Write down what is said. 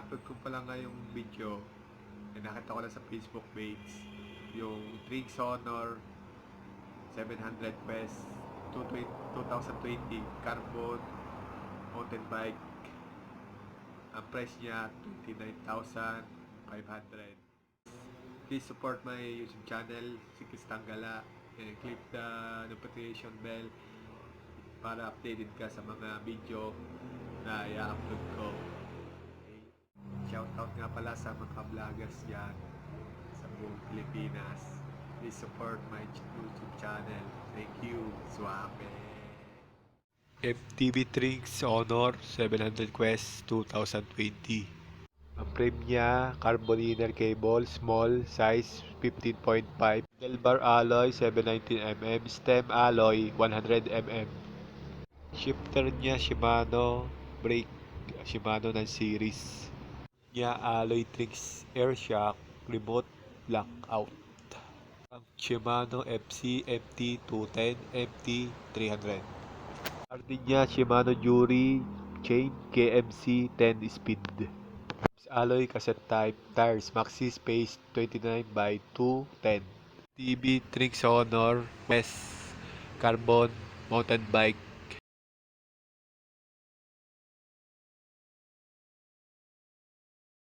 i-upload ko pa lang ngayong video, nakita ko na sa Facebook page yung TRINX Honor 700 Quest 2020 carbon mountain bike. Ang price niya 29,500. Please support my YouTube channel, Tanggala, and click the notification bell para updated ka sa mga video na i-upload ko. Okay. Shoutout nga pala sa mga vloggers dyan sa buong Pilipinas. Please support my YouTube channel. Thank you. Swabe. MTB TRINX Honor 700 Quest 2020. Ang frame niya, carbon inner cable, small size 15.5, bar alloy 719mm, stem alloy 100mm. Shifter niya Shimano, brake Shimano ng series. Niya alloy TRINX air shock, remote lockout. Ang Shimano FC MT210, MT300. Party niya Shimano Jury chain KMC 10 speed. Alloy cassette type tires maxi space 29 by 210. MTB TRINX Honor Quest carbon mountain bike